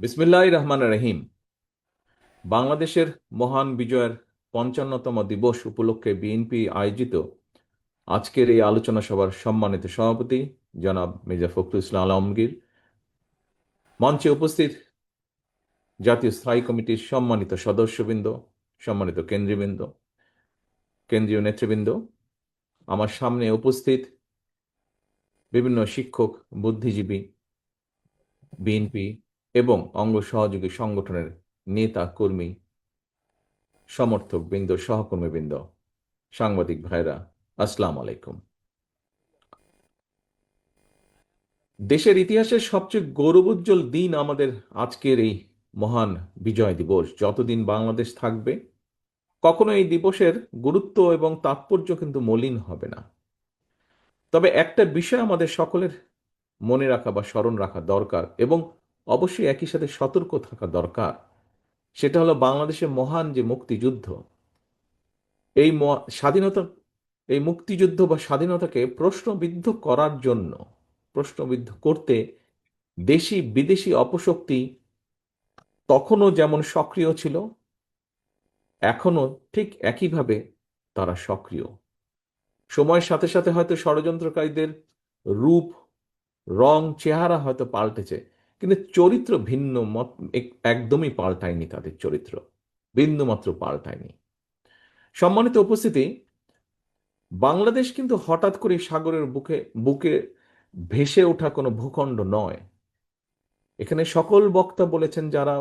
বিসমিল্লাহির রহমানির রহিম। বাংলাদেশের মহান বিজয়ের ৫৫তম দিবস উপলক্ষে বিএনপি আয়োজিত আজকের এই আলোচনা সভার সম্মানিত সভাপতি জনাব মির্জা ফখরুল ইসলাম আলমগীর, মঞ্চে উপস্থিত জাতীয় স্থায়ী কমিটির সম্মানিত সদস্যবৃন্দ, সম্মানিত কেন্দ্রীয় নেতৃবৃন্দ, আমার সামনে উপস্থিত বিভিন্ন শিক্ষক, বুদ্ধিজীবী, বিএনপি এবং অঙ্গ সহযোগী সংগঠনের নেতা কর্মী, সমর্থক বৃন্দ, সহকর্মীবৃন্দ, সাংবাদিক ভাইরা, আসসালাম আলাইকুম। দেশের ইতিহাসের সবচেয়ে গৌরবোজ্জ্বল দিন আমাদের আজকের এই মহান বিজয় দিবস। যতদিন বাংলাদেশ থাকবে, কখনো এই দিবসের গুরুত্ব এবং তাৎপর্য কিন্তু মলিন হবে না। তবে একটা বিষয় আমাদের সকলের মনে রাখা বা স্মরণ রাখা দরকার, এবং অবশ্যই একই সাথে সতর্ক থাকা দরকার। সেটা হলো বাংলাদেশের মহান যে মুক্তিযুদ্ধ, এই স্বাধীনতা, এই মুক্তিযুদ্ধ বা স্বাধীনতাকে প্রশ্নবিদ্ধ করার জন্য, প্রশ্নবিদ্ধ করতে দেশি বিদেশি অপশক্তি তখনও যেমন সক্রিয় ছিল, এখনো ঠিক একইভাবে তারা সক্রিয়। সময়ের সাথে সাথে হয়তো ষড়যন্ত্রকারীদের রূপ, রং, চেহারা হয়তো পাল্টেছে, কিন্তু চরিত্র ভিন্ন একদমই পাল্টায়নি। তাদের চরিত্র বিন্দুমাত্র পাল্টায়নি। সম্মানিত উপস্থিতি, বাংলাদেশ কিন্তু হঠাৎ করে সাগরের বুকে বুকে ভেসে ওঠা কোনো ভূখণ্ড নয়। এখানে সকল বক্তা বলেছেন, যারা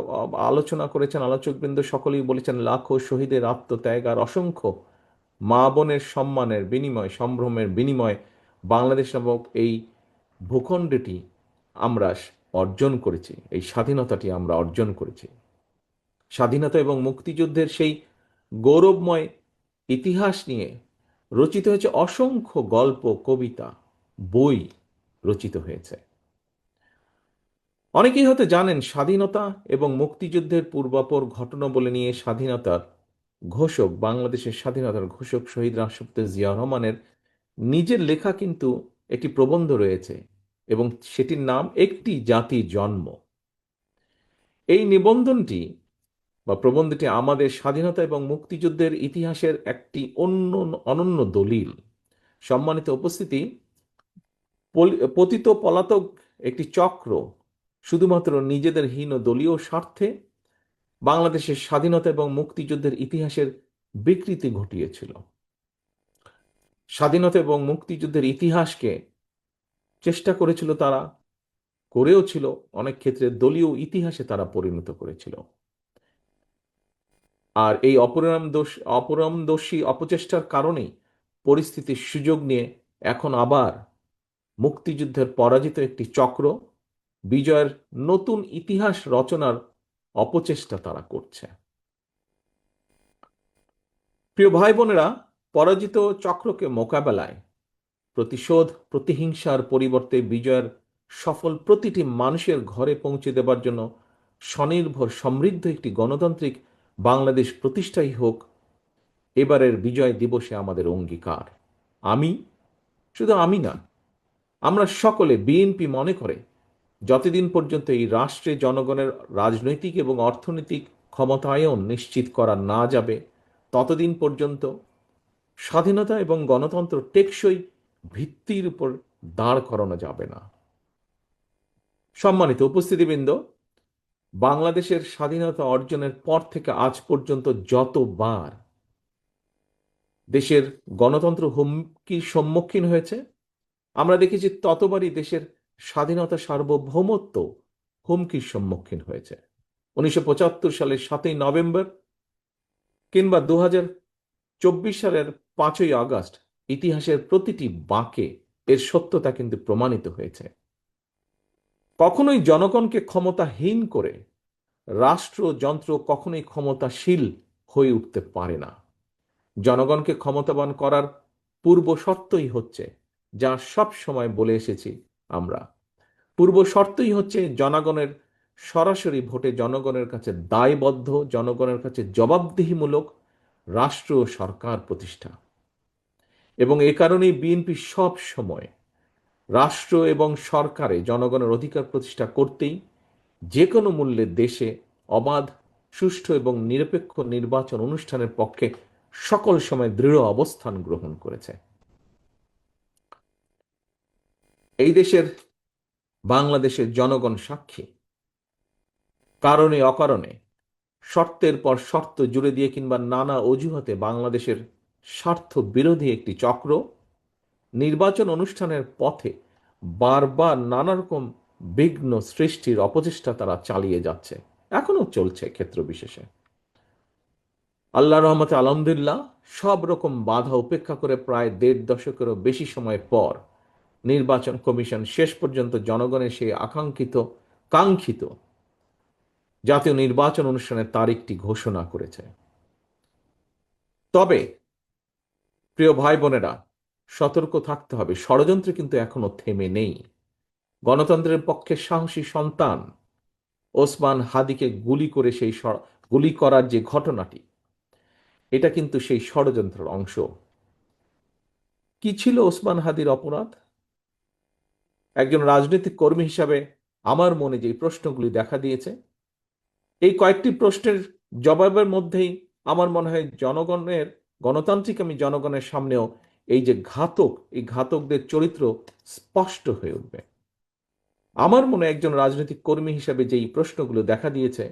আলোচনা করেছেন, আলোচকবৃন্দ সকলেই বলেছেন, লাখো শহীদের আত্মত্যাগ আর অসংখ্য মা বোনের সম্মানের বিনিময়, সম্ভ্রমের বিনিময় বাংলাদেশ নামক এই ভূখণ্ডটি আমরা অর্জন করেছি, এই স্বাধীনতাটি আমরা অর্জন করেছি। স্বাধীনতা এবং মুক্তিযুদ্ধের সেই গৌরবময় ইতিহাস নিয়ে রচিত হয়েছে অসংখ্য গল্প, কবিতা, বই রচিত হয়েছে। অনেকেই হয়তো জানেন, স্বাধীনতা এবং মুক্তিযুদ্ধের পূর্বাপর ঘটনা বলে নিয়ে স্বাধীনতার ঘোষক, বাংলাদেশের স্বাধীনতার ঘোষক শহীদ রাষ্ট্রপতি জিয়া রহমানের নিজের লেখা কিন্তু একটি প্রবন্ধ রয়েছে, এবং সেটির নাম একটি জাতির জন্ম। এই নিবন্ধনটি বা প্রবন্ধটি আমাদের স্বাধীনতা এবং মুক্তিযুদ্ধের ইতিহাসের একটি অনন্য দলিল। সম্মানিত উপস্থিতি, পতিত পলাতক একটি চক্র শুধুমাত্র নিজেদের হীন দলীয় স্বার্থে বাংলাদেশের স্বাধীনতা এবং মুক্তিযুদ্ধের ইতিহাসের বিকৃতি ঘটিয়েছিল। স্বাধীনতা এবং মুক্তিযুদ্ধের ইতিহাসকে চেষ্টা করেছিল তারা, করেও ছিল, অনেক ক্ষেত্রে দলীয় ইতিহাসে তারা পরিণত করেছিল। আর এই অপরিণামদর্শী অপচেষ্টার কারণেই পরিস্থিতির সুযোগ নিয়ে এখন আবার মুক্তিযুদ্ধের পরাজিত একটি চক্র বিজয়ের নতুন ইতিহাস রচনার অপচেষ্টা তারা করছে। প্রিয় ভাই বোনেরা, পরাজিত চক্রকে মোকাবেলায় প্রতিশোধ, প্রতিহিংসার পরিবর্তে বিজয়ের সফল প্রতিটি মানুষের ঘরে পৌঁছে দেবার জন্য স্বনির্ভর সমৃদ্ধ একটি গণতান্ত্রিক বাংলাদেশ প্রতিষ্ঠাই হোক এবারের বিজয় দিবসে আমাদের অঙ্গীকার। আমি, শুধু আমি না, আমরা সকলে, বিএনপি মনে করে, যতদিন পর্যন্ত এই রাষ্ট্রে জনগণের রাজনৈতিক এবং অর্থনৈতিক ক্ষমতায়ন নিশ্চিত করা না যাবে, ততদিন পর্যন্ত স্বাধীনতা এবং গণতন্ত্র টেকসই ভিত্তির উপর দাঁড় করানো যাবে না। সম্মানিত উপস্থিতিবৃন্দ, বাংলাদেশের স্বাধীনতা অর্জনের পর থেকে আজ পর্যন্ত যতবার দেশের গণতন্ত্র হুমকির সম্মুখীন হয়েছে, আমরা দেখেছি ততবারই দেশের স্বাধীনতা, সার্বভৌমত্ব হুমকির সম্মুখীন হয়েছে। 1975 সালের 7ই নভেম্বর কিংবা 2024 সালের 5ই আগস্ট, ইতিহাসের প্রতিটি বাঁকে এর সত্যতা কিন্তু প্রমাণিত হয়েছে। কখনোই জনগণকে ক্ষমতাহীন করে রাষ্ট্রযন্ত্র কখনোই ক্ষমতাশীল হয়ে উঠতে পারে না। জনগণকে ক্ষমতাবান করার পূর্ব শর্তই হচ্ছে, যা সব সময় বলে এসেছি আমরা, পূর্ব শর্তই হচ্ছে জনগণের সরাসরি ভোটে জনগণের কাছে দায়বদ্ধ, জনগণের কাছে জবাবদিহিমূলক রাষ্ট্র ও সরকার প্রতিষ্ঠা। এবং এ কারণেই বিএনপি সব সময় রাষ্ট্র এবং সরকারে জনগণের অধিকার প্রতিষ্ঠা করতেই যে কোনো মূল্যে দেশে অবাধ, সুষ্ঠু এবং নিরপেক্ষ নির্বাচন অনুষ্ঠানের পক্ষে সকল সময় দৃঢ় অবস্থান গ্রহণ করেছে। এই দেশের, বাংলাদেশের জনগণ সাক্ষী, কারণে অকারণে, শর্তের পর শর্ত জুড়ে দিয়ে কিংবা নানা অজুহাতে বাংলাদেশের স্বার্থ বিরোধী একটি চক্র নির্বাচন অনুষ্ঠানের পথে বারবার নানা রকম বিঘ্ন সৃষ্টির অপচেষ্টা তারা চালিয়ে যাচ্ছে, এখনো চলছে ক্ষেত্র বিশেষে। আল্লাহ রহমতে আলহামদুলিল্লাহ সব রকম বাধা উপেক্ষা করে প্রায় ১.৫ দশকেরও বেশি সময় পর নির্বাচন কমিশন শেষ পর্যন্ত জনগণের সেই কাঙ্ক্ষিত জাতীয় নির্বাচন অনুষ্ঠানের তারিখটি ঘোষণা করেছে। তবে প্রিয় ভাই বোনেরা, সতর্ক থাকতে হবে, ষড়যন্ত্র কিন্তু এখনো থেমে নেই। গণতন্ত্রের পক্ষে সাহসী সন্তান ওসমান হাদিকে গুলি করার যে ঘটনাটি, এটা কিন্তু সেই ষড়যন্ত্রের অংশ। কি ছিল ওসমান হাদির অপরাধ? একজন রাজনৈতিক কর্মী হিসাবে আমার মনে যে প্রশ্নগুলি দেখা দিয়েছে, এই কয়েকটি প্রশ্নের জবাবের মধ্যেই আমার মনে হয় গণতান্ত্রিক আমি জনগণের সামনেও এই যে এই ঘাতকদের চরিত্র স্পষ্ট হয়ে উঠবে। আমার মনে একজন রাজনৈতিক কর্মী হিসাবে যেই প্রশ্নগুলো দেখা দিয়েছে,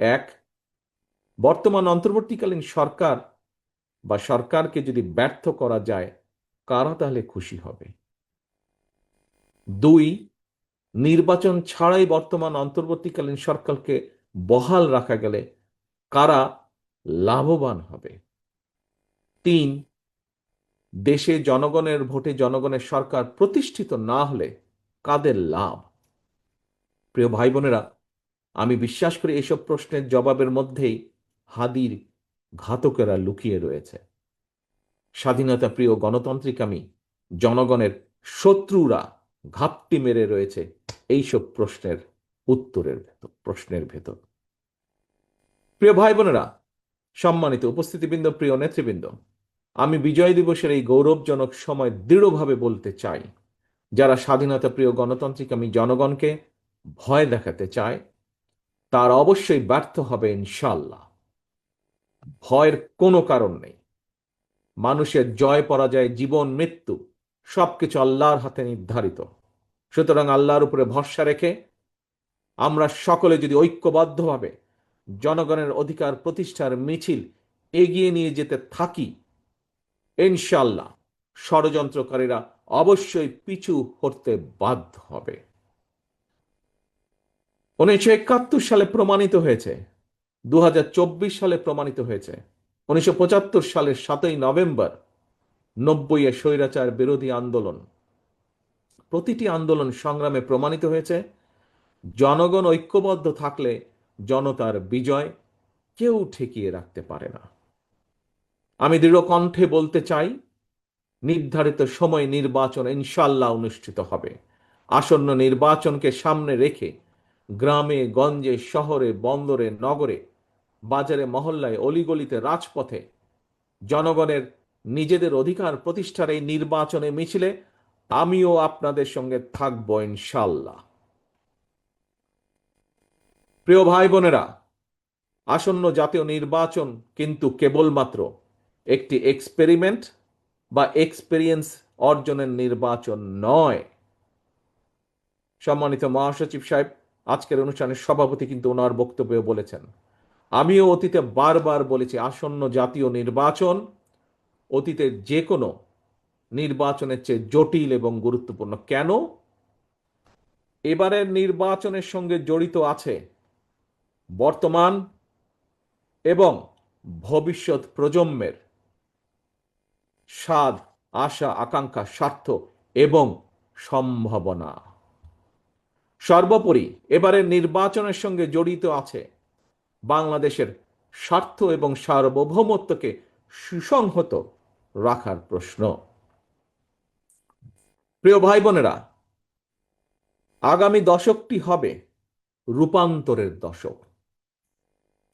এক, বর্তমান অন্তর্বর্তীকালীন সরকার বা সরকারকে যদি ব্যর্থ করা যায়, কারা তাহলে খুশি হবে? দুই, নির্বাচন ছাড়াই বর্তমান অন্তর্বর্তীকালীন সরকারকে বহাল রাখা গেলে কারা লাভবান হবে? তিন, দেশে জনগণের ভোটে জনগণের সরকার প্রতিষ্ঠিত না হলে কাদের লাভ? প্রিয় ভাই বোনেরা, আমি বিশ্বাস করি এইসব প্রশ্নের জবাবের মধ্যেই হাদির ঘাতকেরা লুকিয়ে রয়েছে। স্বাধীনতা প্রিয় গণতান্ত্রিকামী জনগণের শত্রুরা ঘাপটি মেরে রয়েছে এইসব প্রশ্নের ভেতর। প্রিয় ভাই বোনেরা, সম্মানিত উপস্থিতিবৃন্দ, প্রিয় নেতৃবৃন্দ, আমি বিজয় দিবসের এই গৌরবজনক সময় দৃঢ়ভাবে বলতে চাই, যারা স্বাধীনতা প্রিয় গণতান্ত্রিকামী জনগণকে ভয় দেখাতে চায়, তার অবশ্যই ব্যর্থ হবে ইনশাল্লাহ। ভয়ের কোনো কারণ নেই। মানুষের জয় পরাজয়, জীবন মৃত্যু সবকিছু আল্লাহর হাতে নির্ধারিত। সুতরাং আল্লাহর উপরে ভরসা রেখে আমরা সকলে যদি ঐক্যবদ্ধভাবে জনগণের অধিকার প্রতিষ্ঠার মিছিল এগিয়ে নিয়ে যেতে থাকি, ইনশাল্লাহ ষড়যন্ত্রকারীরা অবশ্যই পিছু হটতে বাধ্য হবে। ১৯৭১ সালে প্রমাণিত হয়েছে, ২০২৪ সালে প্রমাণিত হয়েছে, ১৯৭৫ সালের ৭ই নভেম্বর ৯০-এ স্বৈরাচার বিরোধী আন্দোলন, প্রতিটি আন্দোলন সংগ্রামে প্রমাণিত হয়েছে, জনগণ ঐক্যবদ্ধ থাকলে জনতার বিজয় কেউ ঠেকিয়ে রাখতে পারে না। আমি দৃঢ় কণ্ঠে বলতে চাই, নির্ধারিত সময় নির্বাচন ইনশাল্লাহ অনুষ্ঠিত হবে। আসন্ন নির্বাচনকে সামনে রেখে গ্রামে গঞ্জে, শহরে বন্দরে, নগরে, বাজারে মহল্লায়, অলিগলিতে, রাজপথে জনগণের নিজেদের অধিকার প্রতিষ্ঠার এই নির্বাচনে মিছিলে আমিও আপনাদের সঙ্গে থাকব ইনশাল্লাহ। প্রিয় ভাই বোনেরা, আসন্ন জাতীয় নির্বাচন কিন্তু কেবলমাত্র একটি এক্সপেরিমেন্ট বা এক্সপেরিয়েন্স অর্জনের নির্বাচন নয়। সম্মানিত মহাসচিব সাহেব আজকের অনুষ্ঠানের সভাপতি কিন্তু ওনার বক্তব্যে বলেছেন, আমিও অতীতে বারবার বলেছি, আসন্ন জাতীয় নির্বাচন অতীতের যে কোনো নির্বাচনের চেয়ে জটিল এবং গুরুত্বপূর্ণ। কেন? এবারের নির্বাচনের সঙ্গে জড়িত আছে বর্তমান এবং ভবিষ্যৎ প্রজন্মের স্বাদ, আশা, আকাঙ্ক্ষা, স্বার্থ এবং সম্ভাবনা। সর্বোপরি এবারের নির্বাচনের সঙ্গে জড়িত আছে বাংলাদেশের স্বার্থ এবং সার্বভৌমত্বকে সুসংহত রাখার প্রশ্ন। প্রিয় ভাই বোনেরা, আগামী দশকটি হবে রূপান্তরের দশক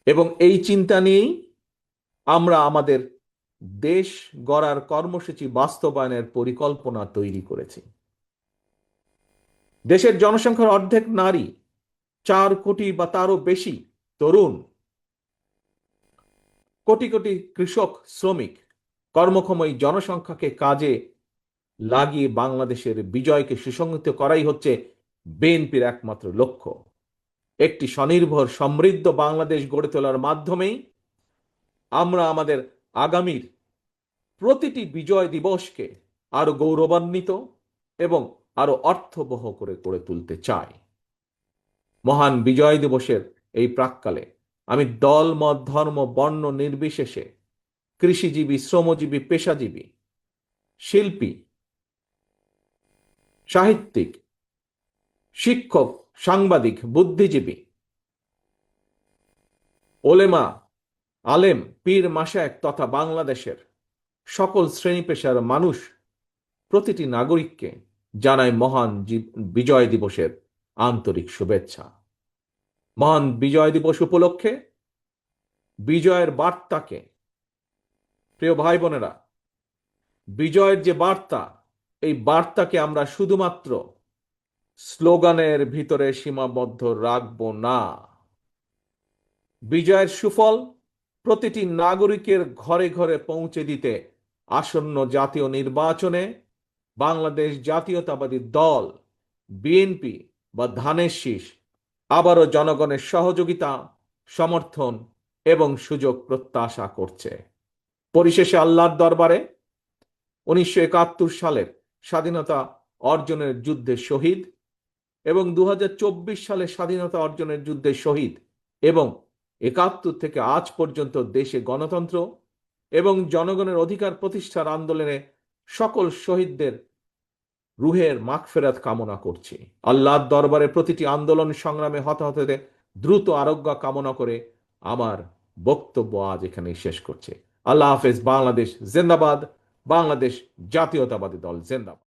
এবং এই চিন্তা নিয়েই আমরা আমাদের দেশ গড়ার কর্মসূচি বাস্তবায়নের পরিকল্পনা তৈরি করেছি। দেশের জনসংখ্যার অর্ধেক নারী, 4 কোটি বা তারও বেশি তরুণ, কোটি কোটি কৃষক, শ্রমিক, কর্মক্ষম এই জনসংখ্যাকে কাজে লাগিয়ে বাংলাদেশের বিজয়কে সুসংহত করাই হচ্ছে বিএনপির একমাত্র লক্ষ্য। একটি স্বনির্ভর সমৃদ্ধ বাংলাদেশ গড়ে তোলার মাধ্যমেই আমরা আমাদের আগামীর প্রতিটি বিজয় দিবসকে আরো গৌরবান্বিত এবং আরো অর্থবহ করে গড়ে তুলতে চাই। মহান বিজয় দিবসের এই প্রাক্কালে আমি দল, মত, ধর্ম, বর্ণ নির্বিশেষে কৃষিজীবী, শ্রমজীবী, পেশাজীবী, শিল্পী, সাহিত্যিক, শিক্ষক, সাংবাদিক, বুদ্ধিজীবী, ওলেমা, আলেম, পীর, মাশায়েখ তথা বাংলাদেশের সকল শ্রেণী পেশার মানুষ, প্রতিটি নাগরিককে জানাই মহান বিজয় দিবসের আন্তরিক শুভেচ্ছা। মহান বিজয় দিবস উপলক্ষে বিজয়ের বার্তাকে, প্রিয় ভাই বোনেরা, বিজয়ের যে বার্তা, এই বার্তাকে আমরা শুধুমাত্র স্লোগানের ভিতরে সীমাবদ্ধ রাখবো না। বিজয়ের সুফল প্রতিটি নাগরিকের ঘরে ঘরে পৌঁছে দিতে আসন্ন জাতীয় নির্বাচনে বাংলাদেশ জাতীয়তাবাদী দল বিএনপি বা ধানের শীষ আবারও জনগণের সহযোগিতা, সমর্থন এবং সুযোগ প্রত্যাশা করছে। পরিশেষে আল্লাহর দরবারে 1971 সালের স্বাধীনতা অর্জনের যুদ্ধে শহীদ এবং 2024 সালে স্বাধীনতা অর্জনের যুদ্ধে শহীদ এবং 71 থেকে আজ পর্যন্ত দেশে গণতন্ত্র এবং জনগণের অধিকার প্রতিষ্ঠার আন্দোলনে সকল শহীদদের রুহের মাগফিরাত কামনা করছি। আল্লাহর দরবারে প্রতিটি আন্দোলন সংগ্রামে হতাহতদের দ্রুত আরোগ্য কামনা করে আমার বক্তব্য আজ এখানেই শেষ করছে। আল্লাহ হাফেজ। বাংলাদেশ জিন্দাবাদ। বাংলাদেশ জাতীয়তাবাদী দল জিন্দাবাদ।